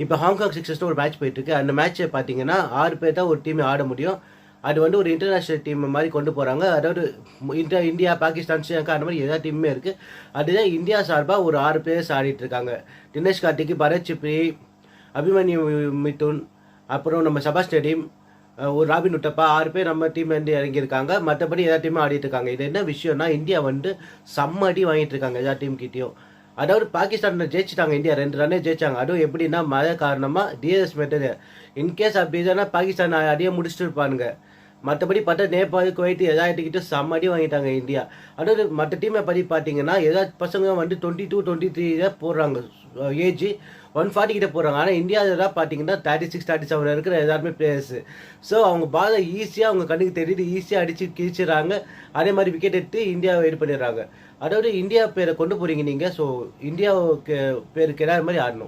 இப்போ ஹாங்காங் சிக்ஸர்ஸ்னு ஒரு மேட்ச் போயிட்டு இருக்கு. அந்த மேட்ச்சை பார்த்தீங்கன்னா 6 பேர் தான் ஒரு டீம் ஆட முடியும். அது வந்து ஒரு இன்டர்நேஷனல் டீம் மாதிரி கொண்டு போகிறாங்க. அதாவது இந்தியா, பாகிஸ்தான், ஸ்ரீலங்கா அந்த மாதிரி எல்லா டீமுமே இருக்குது. அதுதான் இந்தியா சார்பாக ஒரு 6 பேர்ஸ் ஆடிட்டு இருக்காங்க. தினேஷ் கார்த்திக், பரத் சிப்ரி, அபிமன்யு மிதுன், அப்புறம் நம்ம சபாஸ் டெடீம், ஒரு ராபின் உட்டப்பா 6 பேர் நம்ம டீம் வந்து இறங்கியிருக்காங்க. மற்றபடி எல்லா டீமும் ஆடிட்டு இருக்காங்க. இது என்ன விஷயம்னா இந்தியா வந்து செம்ம அடி வாங்கிட்டு இருக்காங்க எல்லா டீம் கிட்டேயும். அதாவது பாகிஸ்தான் ஜெயிச்சிட்டாங்க. இந்தியா 2 ரன்னே ஜெயிச்சாங்க. அதுவும் எப்படின்னா மழை காரணமாக டிஎஸ் மெத்தடு. இன்கேஸ் அப்படி இல்லைன்னா பாகிஸ்தான் அடியை முடிச்சுட்டு இருப்பானுங்க. மற்றபடி பார்த்தா நேபாள், குவைத் எல்லாத்துக்கிட்டும் செம்ம அடி வாங்கிட்டாங்க இந்தியா. அதாவது மற்ற டீமை பற்றி பார்த்தீங்கன்னா எல்லா பசங்க வந்து 22, 23 தான் போடுறாங்க ஏஜ். 140 கிட்ட போடுறாங்க. ஆனால் இந்தியாவில் தான் பார்த்தீங்கன்னா 36, 37 இருக்கிற எல்லாருமே பிளேயர்ஸு. ஸோ அவங்க பாலை ஈஸியாக அவங்க கண்ணுக்கு தெரியுது, ஈஸியாக அடித்து கிழிச்சிடறாங்க. அதே மாதிரி விக்கெட் எடுத்து இந்தியாவை இது பண்ணிடுறாங்க. அதாவது இந்தியா பேரை கொண்டு போகிறீங்க நீங்கள். ஸோ இந்தியாவுக்கு பேருக்கு எல்லாரும் மாதிரி ஆடணும்.